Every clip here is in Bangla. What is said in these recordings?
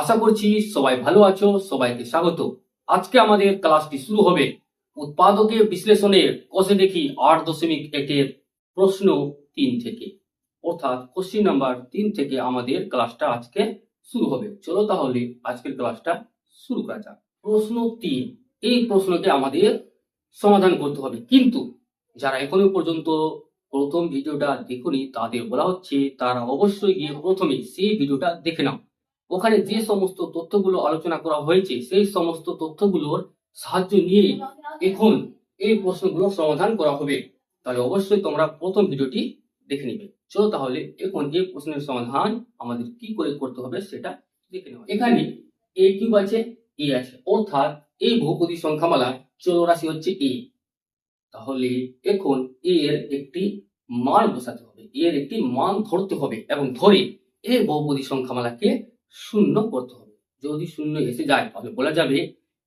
আশা করছি সবাই ভালো আছো। সবাইকে স্বাগত। আজকে আমাদের ক্লাসটি শুরু হবে উৎপাদকের বিশ্লেষণের কোষে দেখি 8.1 প্রশ্ন 3 থেকে, অর্থাৎ কোশ্চিন নাম্বার 3 থেকে আমাদের ক্লাসটা আজকে শুরু হবে। চলো তাহলে আজকের ক্লাসটা শুরু করা যাক। প্রশ্ন 3, এই প্রশ্নকে আমাদের সমাধান করতে হবে, কিন্তু যারা এখনো পর্যন্ত প্রথম ভিডিওটা দেখুনি তাদের বলা হচ্ছে তারা অবশ্যই গিয়ে প্রথমে সেই ভিডিওটা দেখে নাও। ওখানে যে সমস্ত তথ্যগুলো আলোচনা করা হয়েছে সেই সমস্ত তথ্যগুলোর সাহায্য নিয়ে এখন এই প্রশ্নগুলোর সমাধান করা হবে। তাহলে অবশ্যই তোমরা প্রথম ভিডিওটি দেখে নিবে। চলো তাহলে এখন এই প্রশ্নের সমাধান আমাদের কি করে করতে হবে সেটা দেখে নেওয়া। এখানে এ কিউব আছে, এ আছে, অর্থাৎ এই বহুপদী সংখ্যামালা চলরাশি হচ্ছে এ। তাহলে এখন এর একটি মান বসাতে হবে, এর একটি মান ধরতে হবে এবং ধরে এই বহুপদী সংখ্যামালাকে শূন্য করতে হবে। যদি শূন্য এসে যায় তাহলে বলা যাবে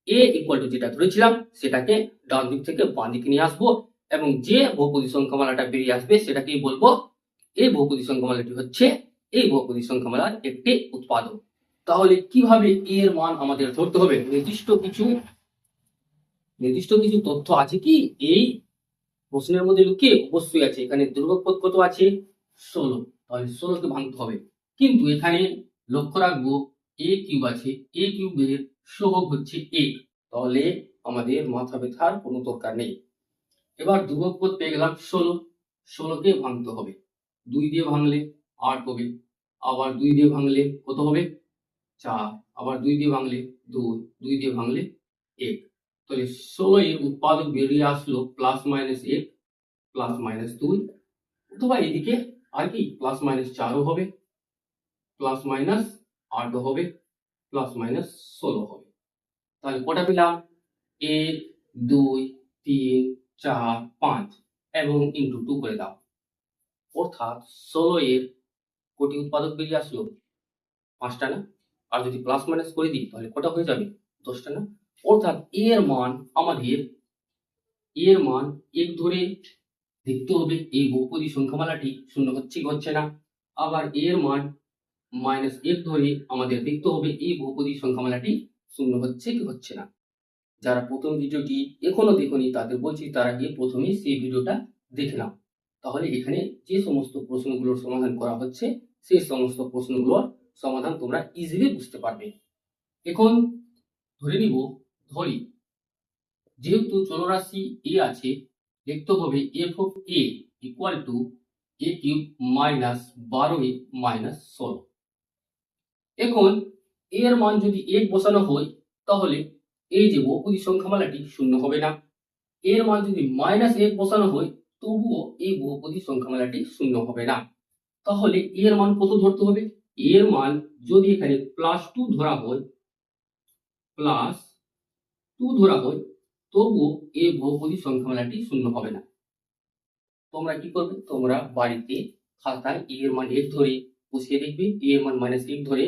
এ ইকুয়াল টু যেটা ধরেছিলাম সেটাকে ডান দিক থেকে বাঁ দিকে নিয়ে আসবো এবং যে বহুপদী সংখ্যামালাটা বেরিয়ে আসবে সেটাকেই বলবো এই বহুপদী সংখ্যামালাটি হচ্ছে এই বহুপদী সংখ্যামালার একটি উৎপাদক। তাহলে কিভাবে এর মান আমাদের ধরতে হবে? নির্দিষ্ট কিছু তথ্য আছে কি এই প্রশ্নের মধ্যে লুকিয়ে? অবশ্যই আছে। এখানে ধ্রুবক কত আছে? 16। তাহলে 16কে ভাঙতে হবে। কিন্তু এখানে লক্ষ্য রাখবো এ কিউব আছে, এ কিউবের সহগ হচ্ছে 8। তাহলে আমাদের মাথা ব্যথার কোনো দরকার নেই। এবার ধ্রুবক পদ পেয়ে গেলাম 16, 16কে ভাঙতে হবে। 2 দিয়ে ভাঙলে 8 হবে, আবার 2 দিয়ে ভাঙলে কত হবে? 4, আবার 2 দিয়ে ভাঙলে 2, 2 দিয়ে ভাঙলে 1। তাহলে 16 এর উৎপাদক বেরিয়ে আসলো প্লাস মাইনাস 1 প্লাস মাইনাস 2, অথবা এদিকে আর কি প্লাস মাইনাস 4ও হবে, প্লাস মাইনাস 8ও হবে, প্লাস মাইনাস 16 হবে। তাহলে কটা পেলাম? 1 2 3 4 5 এবং ইন্টু 2 করে দাও, অর্থাৎ 16 এর কোটি উৎপাদক বেরিয়ে আসলো? 5টা না? আর যদি প্লাস মাইনাস করে দিই তাহলে কটা হয়ে যাবে? 10টা না? অর্থাৎ এর মান আমাদের এক ধরে দেখতে হবে এই বহুপদী সংখ্যামালাটি শূন্য হচ্ছে কি হচ্ছে না। আবার এর মান -1 ধরে আমাদের দেখতে হবে এই বহুপদী সংখ্যামালাটি শূন্য হচ্ছে কি হচ্ছে না। যারা প্রথম ভিডিওটি এখনো দেখোনি তাদের বলছি তারা গিয়ে প্রথমে সেই ভিডিওটা দেখে নাও। তাহলে এখানে যে সমস্ত প্রশ্নগুলোর সমাধান করা হচ্ছে সেই সমস্ত প্রশ্নগুলোর সমাধান তোমরা ইজিলি বুঝতে পারবে। এখন ধরি যেহেতু চলরাশি এ আছে, লিখতে হবে F of A equal to A cube minus 12a minus 16। এখন এর মান যদি 1 বসানো হয় তাহলে এই যে বহুপদী সংখ্যামালাটি শূন্য হবে না। এর মান যদি -1 বসানো হয় তবুও এই বহুপদী সংখ্যামালাটি শূন্য হবে না। তাহলে এর মান কত ধরতে হবে? এর মান যদি এখানে +2 ধরা হয়, তবুও এই বহুপদী সংখ্যামালাটি শূন্য হবে না। তোমরা কি করবে? তোমরা বাড়িতে খাতায় এর মান 1 ধরে বসিয়ে দেখবে, এর মান -1 ধরে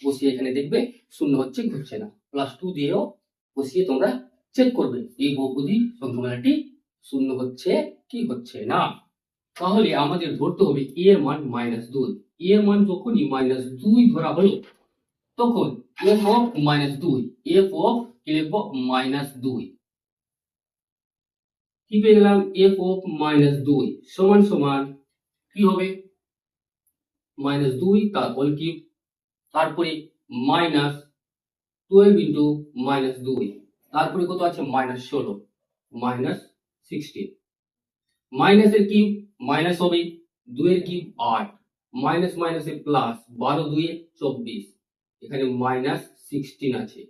বসিয়ে এখানে দেখবে শূন্য হচ্ছে কি হচ্ছে না। +2 দিয়েও বসিয়ে তোমরা চেক করবে এই বহুপদী সংখ্যামালাটি শূন্য হচ্ছে কি হচ্ছে না। তাহলে আমাদের ধরতে হবে এর মান -2। এর মান যখনই -2 ধরা হলো তখন f অফ -2, f অফ কি লিখবো? -2। কি পেয়ে গেলাম? f অফ -2 সমান সমান কি হবে? -2 তার হোল কিউব, তারপরে -12 ইন্টু -2, তারপরে কত আছে? -16, -16। মাইনাসের কিউব মাইনাস হবে, 2 এর কিউব 8, মাইনাস মাইনাসে প্লাস, 12 2 এ 24, এখানে -16 আছে।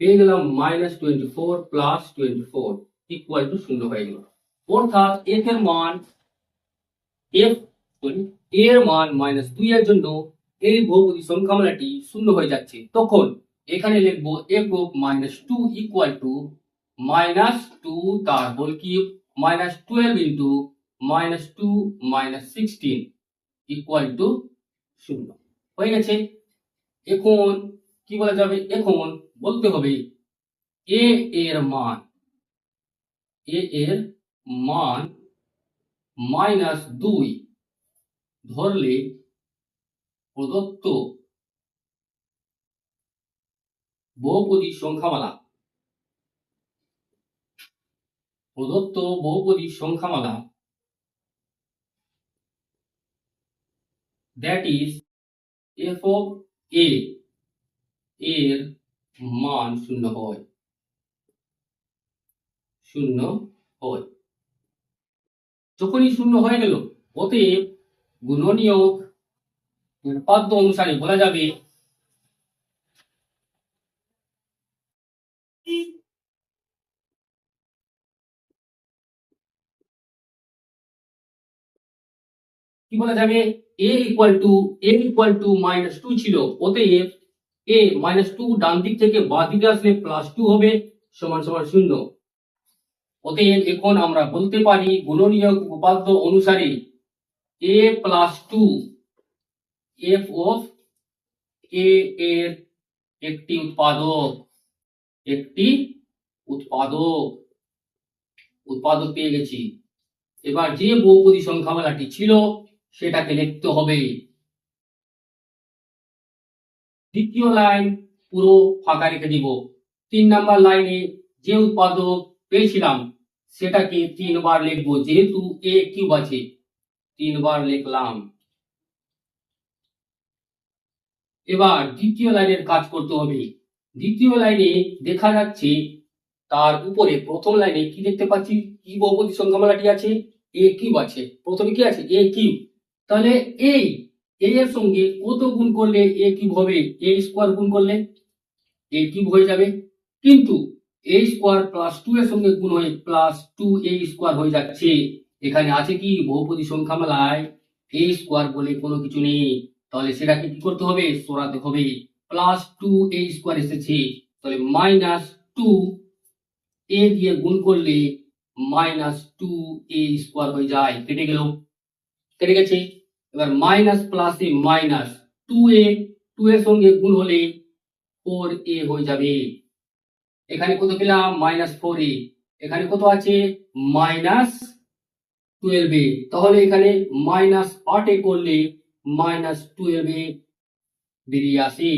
পেয়ে গেলাম -24 প্লাস 24 ইকুয়াল টু 0 হয়ে গেল। অর্থাৎ f এর মান -2 এর জন্য এই বহুপদী সংখ্যামালাটি শূন্য হয়ে যাচ্ছে। তখন এখানে লিখবো f অফ -2 ইকুয়াল টু -2 তার whole cube -12 into -2 -16 equal to 0 হয়ে গেছে। এখন কি বলা যাবে? এখন বলতে হবে এ এর মান -2 ধরলে প্রদত্ত বহুপদী সংখ্যামালা, প্রদত্ত বহুপদী সংখ্যামালা দ্যাট ইজ এফ অফ এ এর মান শূন্য হয়, শূন্য হয়। যখনই শূন্য হয়ে গেল, অতএব গুণনীয়ক উপাদ্য অনুসারে বলা যাবে কি বলা যাবে, a ইকুয়াল টু -2 ছিল, অতএব a -2 ডান দিক থেকে বাঁ দিকে আসলে +2 হবে সমান সমান 0। অতএব এখন আমরা বলতে পারি গুণনীয়ক উপপাদ্য অনুসারে a+2 f অফ a এর একটি উৎপাদক, একটি উৎপাদক পেয়ে গেছি। এবার যে বহুপদী সংখ্যামালাটি ছিল সেটাকে লিখতে হবে। দ্বিতীয় লাইন পুরো ফাঁকা রেখে দিব। 3 নাম্বার লাইনে যে উৎপাদক পেয়েছিলাম সেটাকে 3 বার লিখবো, যেহেতু a কিউব আছে 3 বার লিখলাম। এবার দ্বিতীয় লাইনের কাজ করতে হবে। দ্বিতীয় লাইনে দেখা যাচ্ছে তার উপরে প্রথম লাইনে কি দেখতে পাচ্ছি, কি বহুপদী সংখ্যামালাটি আছে, a কিউব আছে। প্রথমে কি আছে, a কিউব। তাহলে এই a এর সঙ্গে কত গুণ করলে a কিউব হবে, a স্কয়ার গুণ করলে a কিউব হয়ে যাবে। কিন্তু a স্কয়ার +2 এর সঙ্গে গুণ হয়ে +2a স্কয়ার হয়ে যাচ্ছে। এখানে আছে কি, বহুপদী সংখ্যামালায় a স্কয়ার বলে কোনো কিছু নেই, তাহলে সেটাকে কি করতে হবে, সরাতে হবে। +2a স্কয়ার এসেছে, তাহলে -2 a দিয়ে গুণ করলে -2a স্কয়ার হয়ে যায়, কেটে গেল, কেটে গেছে। এবার মাইনাস প্লাসে মাইনাস 2a, 2 এর সঙ্গে গুণ হলে 4a হয়ে যাবে। এখানে কত পেলাম, -4a। এখানে কত আছে, -12a। তাহলে এখানে -8a করলে -12a বেরিয়ে আসে।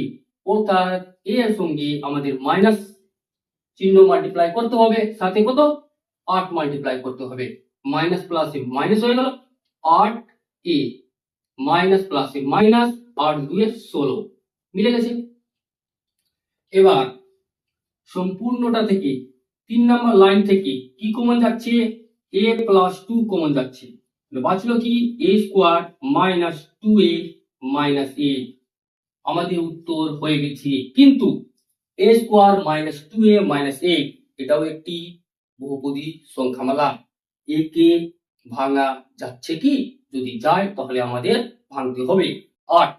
অর্থাৎ a এর সঙ্গে আমাদের মাইনাস চিহ্ন মাল্টিপ্লাই করতে হবে, সাথে কত 8 মাল্টিপ্লাই করতে হবে। মাইনাস প্লাসে মাইনাস হয়ে গেল 8a, মাইনাস প্লাসে মাইনাস 8 2 16, মিলে গেছে। এবার সম্পূর্ণটা থেকে 3 নাম্বার লাইন থেকে কি কমন যাচ্ছে, a+2 কমন যাচ্ছে। বাঁচলো কি, a স্কয়ার -2a -a। আমাদের উত্তর হয়ে গেছে। কিন্তু a স্কয়ার -2a -a এটাও একটি বহুপদী সংখ্যামালা। a কে ভাঙা যাচ্ছে কি, যদি যায় তাহলে আমাদের ভাঙতে হবে 8।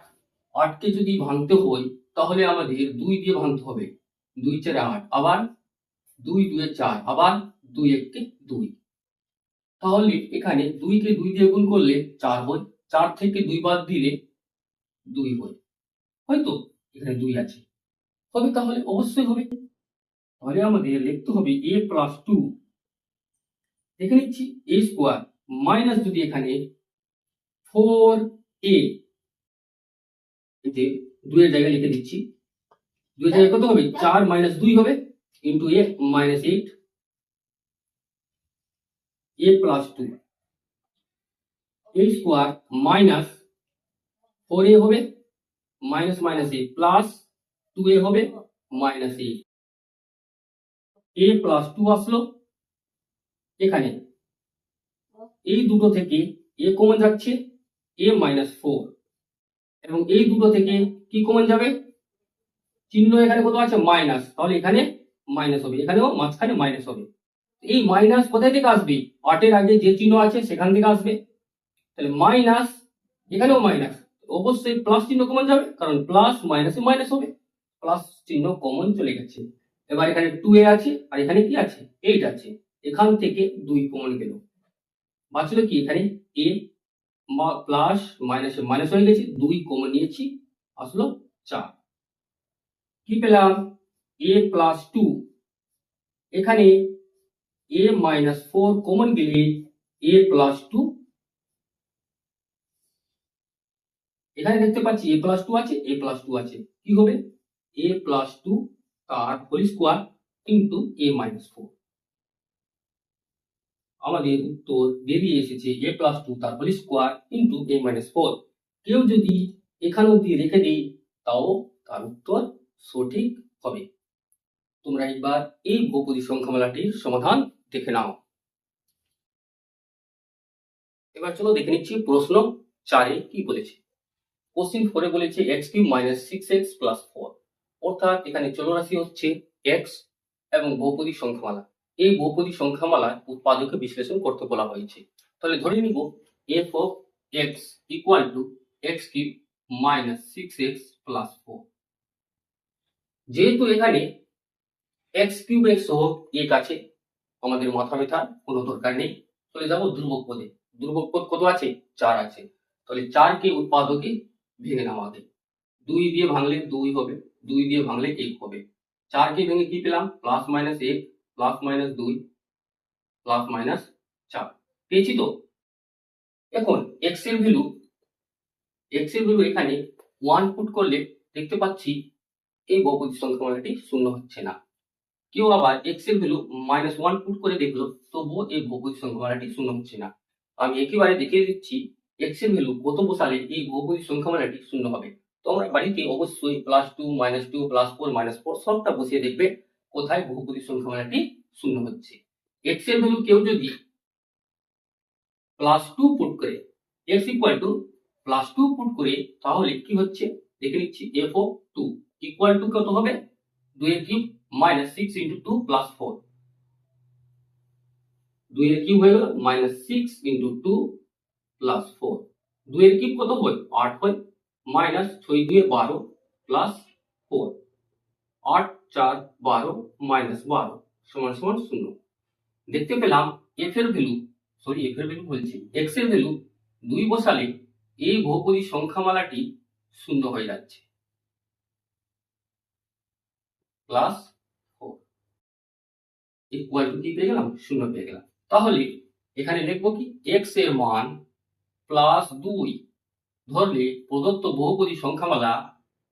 8 কে যদি ভাঙতে হয় তাহলে আমাদের 2 দিয়ে ভাঙতে হবে। 2 4 8, আবার 2 2 4, আবার 2 1 2। তাহলে এখানে 2 কে 2 দিয়ে গুণ করলে 4 হয়, 4 থেকে 2 বাদ দিলে 2 হয়। হয়তো এখানে 2 আছে, হবে, তাহলে অবশ্যই হবে। তাহলে আমাদের লিখতে হবে a+2, দেখে নিচ্ছি a স্কয়ার মাইনাস, যদি এখানে 4a, এই যে 2 এর জায়গায় লিখে দিচ্ছি, 2 এর জায়গায় কত হবে, 4 - 2 হবে, into a -8, a+2 a square minus 4a হবে, minus minus a plus 2a হবে মাইনাস a+2 আসলো। এখানে এই দুটো থেকে a কমন যাচ্ছে, a -4, এবং এই দুটো থেকে কি কমন যাবে, চিহ্ন এখানে কত আছে, মাইনাস, তাহলে এখানে মাইনাস হবে, এখানেও মাঝখানে মাইনাস হবে। এই মাইনাস কোথায় থেকে আসবে, 8 এর আগে যে চিহ্ন আছে সেখান থেকে আসবে, তাহলে মাইনাস, এখানেও মাইনাস, অবশ্যই প্লাস চিহ্ন কমন যাবে, কারণ প্লাস মাইনাসে মাইনাস হবে, প্লাস চিহ্ন কমন চলে গেছে। এবার এখানে 2a আছে আর এখানে কি আছে, 8 আছে, এখান থেকে 2 কমন গেল, বাঁচলো কি, এখানে a প্লাস মাইনাসে মাইনাস হয়ে গেছে, 2 কমন নিয়েছি, আসলো 4। কি পেলাম, a+2, এখানে a -4 কমন গেলে a+2, এখানে দেখতে পাচ্ছি a+2 আছে, a+2 আছে, কি হবে, a+2, তার whole square into a minus 4। আমাদের উত্তর বেরিয়ে এসেছে a+2 তার whole square into a minus 4। কেউ যদি এখান অব্দি রেখে দেই তাও তার উত্তর সঠিক হবে। তোমরা একবার এই বহুপদী সংখ্যামালাটির সমাধান দেখে নাও। এবার চলো দেখে নিচ্ছি প্রশ্ন 4-এ কি বলেছে। কোশ্চিন 4-এ বলেছে x³ - 6x + 4, অর্থাৎ এখানে চলরাশি হচ্ছে x এবং বহুপদী সংখ্যামালা। এই বহুপদী সংখ্যামালার উৎপাদকে বিশ্লেষণ করতে বলা হয়েছে। তাহলে ধরে নিব f(x) = x³ - 6x + 4। যেহেতু এখানে x³ এর সহগ 1 আছে, আমাদের মাথা ব্যথার কোনো দরকার নেই। চলে যাব ধ্রুবক পদে। ধ্রুবক পদ কত আছে? 4 আছে। তাহলে 4 কে উৎপাদকে ভেঙে নাও আগে। 2 দিয়ে ভাঙলে 2 হবে, 2 দিয়ে ভাঙলে 1 হবে। 4 কে ভেঙে কি পেলাম? +-1 +-2 +-4 পেয়েছি তো। এখন x এর ভ্যালু এখানে 1 পুট করলে দেখতে পাচ্ছি এই বহুপদী সংখ্যামালাটি শূন্য হচ্ছে না। কেউ আবার x এর ভ্যালু -1 পুট করে দেখলো, তবুও এই বহুপদী সংখ্যামালাটি শূন্য হচ্ছে না। আমি একেবারে দেখিয়ে দিচ্ছি x এর ভ্যালু কত বসালে এই বহুপদী সংখ্যামালাটি শূন্য হবে। তোমরা বাড়িতে অবশ্যই +2 -2 +4 -4 সবটা বসিয়ে দেখবে কোথায় বহুপদী সংখ্যামালাটি শূন্য হচ্ছে। x এর ভ্যালু কেউ যদি +2 পুট করে, x +2 পুট করে, তাহলে কি হচ্ছে দেখে নিচ্ছি। f(2) = কত হবে? 2 এর কিউব -6 × 2 + 4। 2 এর কিউব হয়ে গেল -6 × 2 + 4। 2 এর কিউব কত হয়? 8 হয়। -6 × 2 = 12 + 4। 8 4 12 -12 = 0। দেখতে পেলাম f এর ভ্যালু বলছি x এর ভ্যালু 2 বসালে এই বহুপদী সংখ্যামালাটি শূন্য হয়ে যাচ্ছে। +4 = কি পেয়ে গেলাম? 0 পেয়ে গেলাম। তাহলে এখানে লিখব কি? x এর মান +2 ধরলে প্রদত্ত বহুপদী সংখ্যামালা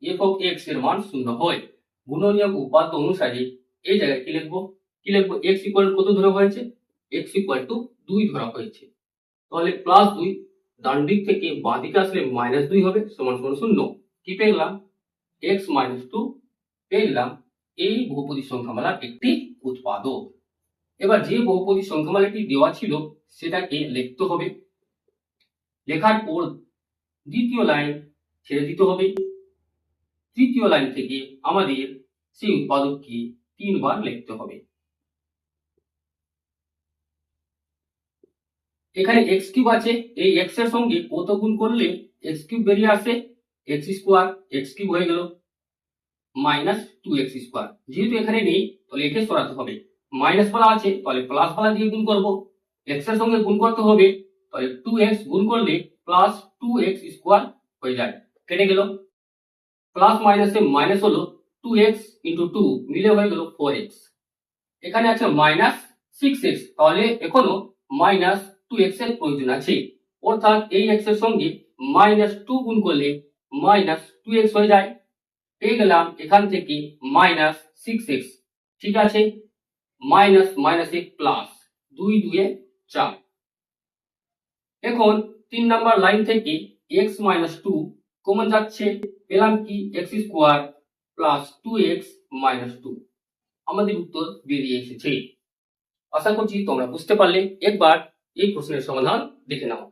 f(x) এর মান 0 হয়। গুণনীয়ক উপাত্ত অনুসারে এই জায়গায় কি লিখব? x = কত ধরা হয়েছে? x = 2 ধরা হয়েছে। তাহলে +2 ডান দিক থেকে বাঁ দিকে আসলে -2 হবে, সমান 0। কি পেয়ে গেলাম? x - 2 পেয়ে গেলাম এই বহুপদী সংখ্যামালার একটি উৎপাদক। এবার যে বহুপদী সংখ্যামালাটি দেওয়া ছিল সেটাকে লিখতে হবে। লেখার পর দ্বিতীয় লাইন ছেড়ে দিতে হবে। তৃতীয় লাইন থেকে আমাদের সেই উৎপাদককে 3 বার লিখতে হবে। এখানে x³ আছে, এই x এর সঙ্গে কত গুণ করলে x³ বেরিয়ে আসে? x², x³ হয়ে গেল -2x²। যেহেতু এখানে নেই তাহলে একে সরাতে হবে। মাইনাস বলা আছে তাহলে প্লাস বলা দিয়ে গুণ করব। x এর সঙ্গে গুণ করতে হবে, তাহলে 2x গুণ করলে +2x² হয়ে যায়, কেটে গেল। প্লাস মাইনাসে মাইনাস হলো 2x × 2 মিলে হয়ে গেল 4x। এখানে আছে -6x, তাহলে এখনো -2x এর প্রয়োজন আছে, অর্থাৎ এই x এর সঙ্গে -2 গুণ করলে -2x হয়ে যায়। পেয়ে গেলাম এখান থেকে -6x। ঠিক আছে, -1 প্লাস 2 2 এ 4। এখন 3 নাম্বার লাইন থেকে x - 2 কমন যাচ্ছে, পেলাম কি? x² + 2x - 2। আমাদের উত্তর বেরিয়ে এসেছে। আশা করছি তোমরা বুঝতে পারলে। একবার এই প্রশ্নের সমাধান দেখে নাও।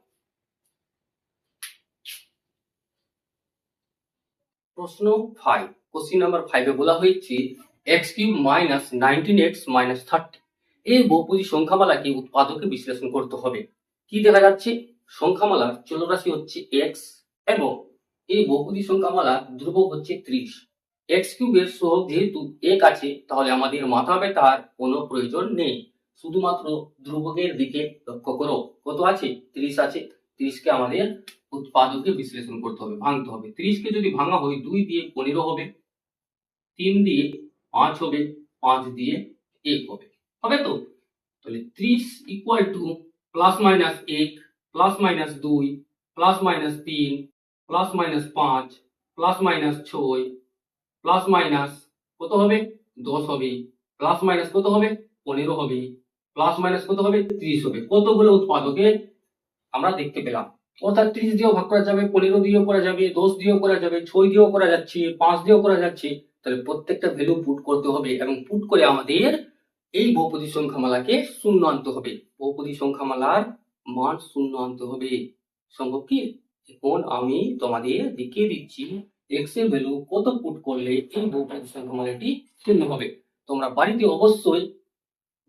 প্রশ্ন 5, কোশ্চিন নাম্বার 5 এ বলা হয়েছে x³ - 19x - 30 এই বহুপদী সংখ্যামালাকে উৎপাদকে বিশ্লেষণ করতে হবে। কি দেখা যাচ্ছে? সংখ্যামালার চলরাশি হচ্ছে x এবং এই বহুপদী সংখ্যামালার ধ্রুবক হচ্ছে 30। x³ এর সহগ যেহেতু 1 আছে, তাহলে আমাদের মাথা ব্যথার কোনো প্রয়োজন নেই, শুধুমাত্র ধ্রুবকের দিকে লক্ষ্য করো। কত আছে? 30 আছে। 30 কে আমাদের উৎপাদকে বিশ্লেষণ করতে হবে, ভাঙতে হবে। 30 কে যদি ভাঙা হয় 2 দিয়ে 15 হবে, 3 দিয়ে 5 হবে, 5 দিয়ে 1 হবে, হবে তো? তাহলে 30 = +-1 +-2 +-3 +-5 +-6 প্লাস মাইনাস কত হবে? 10 হবে, প্লাস মাইনাস কত হবে 15 হবে, প্লাস মাইনাস কত হবে 30 হবে। কতগুলো উৎপাদকে আমরা দেখতে পেলাম। অর্থাৎ 30 দিয়েও ভাগ করা যাবে, 15 দিয়েও করা যাবে, 10 দিয়েও করা যাবে, 6 দিয়েও করা যাচ্ছে, 5 দিয়েও করা যাচ্ছে। তাহলে প্রত্যেকটা ভ্যালু পুট করতে হবে এবং পুট করে আমাদের এই বহুপদী সংখ্যামালাকে শূন্য আনতে হবে। বহুপদী সংখ্যামালার মান শূন্য আনতে হবে। সম্ভব কি? এখন আমি তোমাদের দেখিয়ে দিচ্ছি এক্স এর ভ্যালু কত পুট করলে এই বহুপদী সংখ্যামালাটি শূন্য হবে। তোমরা বাড়িতে অবশ্যই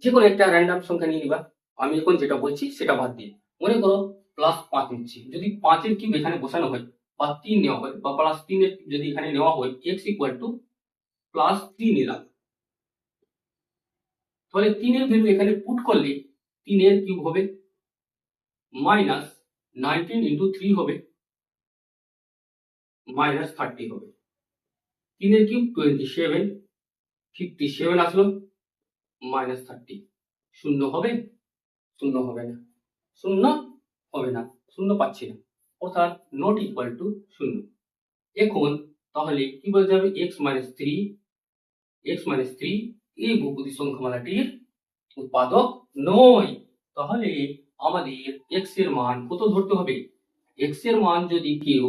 যে কোনো একটা র্যান্ডম সংখ্যা নিয়ে নিবা। আমি এখন যেটা বলছি সেটা বাদ দিয়ে মনে করো +5 নিচ্ছি। যদি 5 এর কিউব এখানে বসানো হয় বা 3 নেওয়া হয় বা +3 এর যদি এখানে নেওয়া হয় x +3 নিলাম, তাহলে 3 এর ভ্যালু এখানে পুট করলে 3 এর কিউব হবে -19 × 3 হবে -30 হবে। 3 এর কিউব 27, 57 আসলো -30। শূন্য হবে? শূন্য হবে না, শূন্য হবে না, শূন্য পাচ্ছি না, অর্থাৎ নট ইকুয়াল টু শূন্য। এখন তাহলে কি বলতে হবে? x - 3 এই বহুপদী সংখ্যামালাটির উৎপাদক নয়। তাহলে আমাদের x এর মান কত ধরতে হবে? x এর মান যদি কেউ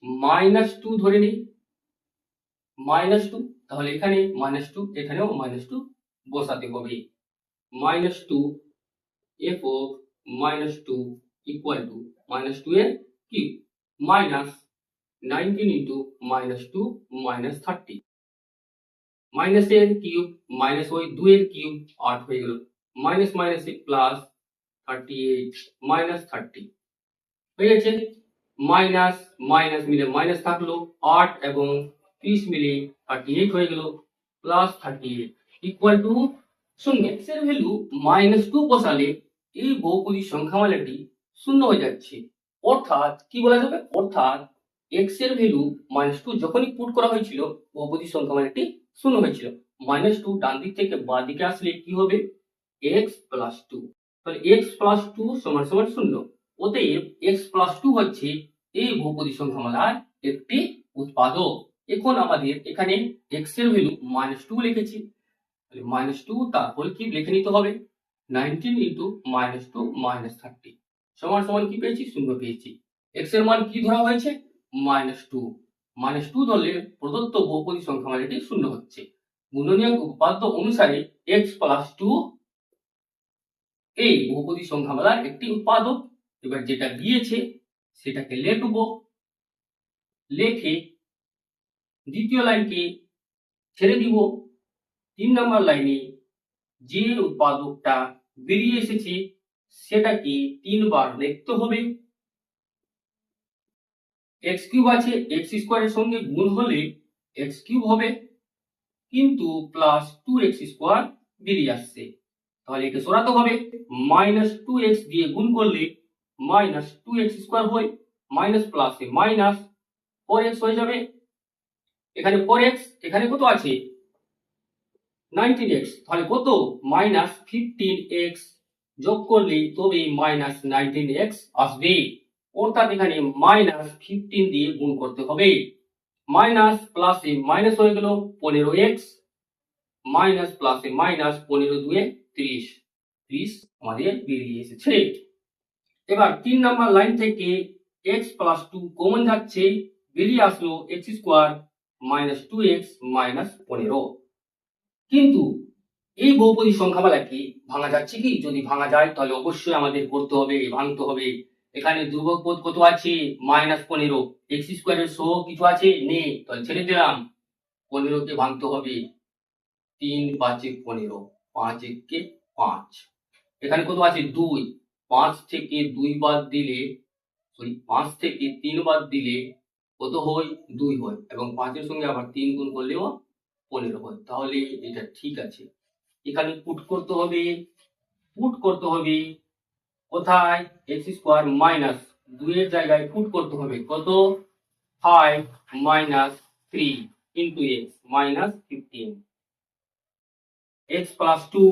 -2 ধরে নিই, -2, তাহলে এখানে -2, এখানেও -2 বসাতে হবে। -2 f of -2 equal to -2 এর কিউব -19 × -2 -30। মাইনাসের কিউব মাইনাস ওই 2 এর কিউব 8 হয়ে গেল, মাইনাস মাইনাসে প্লাস 38 -30 হয়ে গেছে। মাইনাস মাইনাস মিলে মাইনাস থাকলো 8 এবং 30 মিলে 38 হয়ে গেল, +38 ইকুয়াল টু শূন্য। x এর ভ্যালু -2 বসালে এই বহুপদী সংখ্যামালাটি শূন্য হয়ে যাচ্ছে। অর্থাৎ কি বলা যাবে? অর্থাৎ x এর ভ্যালু -2 যখনই পুট করা হয়েছিল বহুপদী সংখ্যামালাটি শূন্য হয়েছিল। -2 ডান দিক থেকে বাঁ দিকে আসলে কি হবে? x + 2। তাহলে x + 2 = 0। অতএব x + 2 হচ্ছে এই বহুপদী সংখ্যামালার একটি উৎপাদক। এখন আমাদের এখানে x এর ভ্যালু -2 লিখেছি, তাহলে -2 তার হোল কিউব লিখে নিতে হবে। 19 × -2 -30 সমান কি পেয়েছি? 0 পেয়েছি। x এর মান কি ধরা হয়েছে? -2। -2 ধরলে প্রদত্ত বহুপদী সংখ্যামালাটি শূন্য হচ্ছে। গুণনীয়ক উপপাদ্য অনুসারে x + 2 এই বহুপদী সংখ্যামালার একটি উৎপাদক। এবার যেটা দিয়েছে সেটাকে লিখব, লিখে দ্বিতীয় লাইনকে ছেড়ে দিব। 3 নম্বর লাইনে যে উৎপাদকটা বেরিয়ে এসেছে সেটাকে 3 বার লিখতে হবে। x³ আছে, x² এর সঙ্গে গুণ হলে x³ হবে, কিন্তু +2x² বেরিয়ে আসছে, তাহলে একে সরাতে হবে। -2x দিয়ে গুণ করলে -2x² হয়, মাইনাস প্লাসে মাইনাস 4x হয়ে যাবে। এখানে 4x, এখানে কত আছে? 19x, তাহলে কত? -15x যোগ করলে তবে -19x আসবে। অর্থাৎ এখানে -15 দিয়ে গুণ করতে হবে। মাইনাস প্লাসে মাইনাস হয়ে গেল 15x, মাইনাস প্লাসে মাইনাস 15 দুয়ে 30, 30 আমাদের বেরিয়ে এসেছে। এবার 3 নম্বর লাইন থেকে x + 2 কমন যাচ্ছে, বেরিয়ে আসলো x² - 2x - 15। কিন্তু এই বহুপদী সংখ্যামালাকে ভাঙা যাচ্ছে কি? যদি ভাঙা যায় তাহলে অবশ্যই আমাদের করতে হবে, ভাঙতে হবে। এখানে ধ্রুবক পদ কত আছে? -15। x² এর সহগ কিছু আছে? নেই, তাহলে ছেড়ে দিলাম। 15 কে ভাঙতে হবে। 3 × 5 = 15, 5 × 1 = 5। এখানে কত আছে? 2। 5 থেকে 2 বাদ দিলে, 5 থেকে 3 বাদ দিলে কত হয়? 2 হয়, এবং 5 এর সঙ্গে আবার 3 গুণ করলেও 15 হয়। তাহলে এটা ঠিক আছে। এখানে পুট করতে হবে, কোথায়? x² - 2 এর জায়গায় পুট করতে হবে কত? 5 - 3 × x -15। x + 2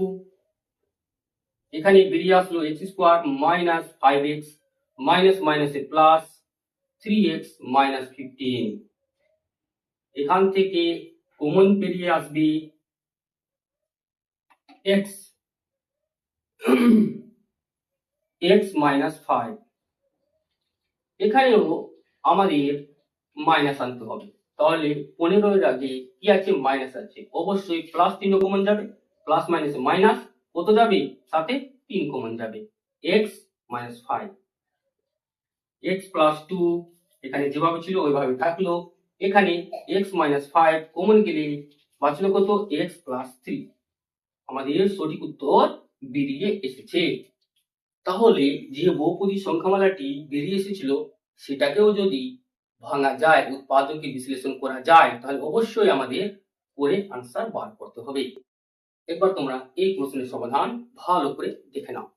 এখানে বেরিয়ে আসলো x² - 5x, মাইনাস মাইনাসে প্লাস 3x - 15। এখান থেকে কমন বেরিয়ে আসবে এক্স -5। এখানেও আমাদের মাইনাস আনতে হবে। তাহলে 15 এর আগে কি আছে? মাইনাস আছে, অবশ্যই প্লাস 3 কমন যাবে। প্লাস মাইনাসে মাইনাস কত যাবে? সাথে 3 কমন যাবে। এক্স -5, এক্স প্লাস 2 এখানে যেভাবে ছিল ওইভাবে থাকলো। এখানে এক্স -5 কমন গেলে বাঁচলো কত? X plus 3। আমাদের সঠিক উত্তর বেরিয়ে এসেছে। তাহলে যে বহুপদী সংখ্যামালাটি বেরিয়ে এসেছিল সেটাকেও যদি ভাঙা যায়, উৎপাদকে বিশ্লেষণ করা যায়, তাহলে অবশ্যই আমাদের করে আনসার বার করতে হবে। একবার তোমরা এই প্রশ্নের সমাধান ভালো করে দেখে নাও।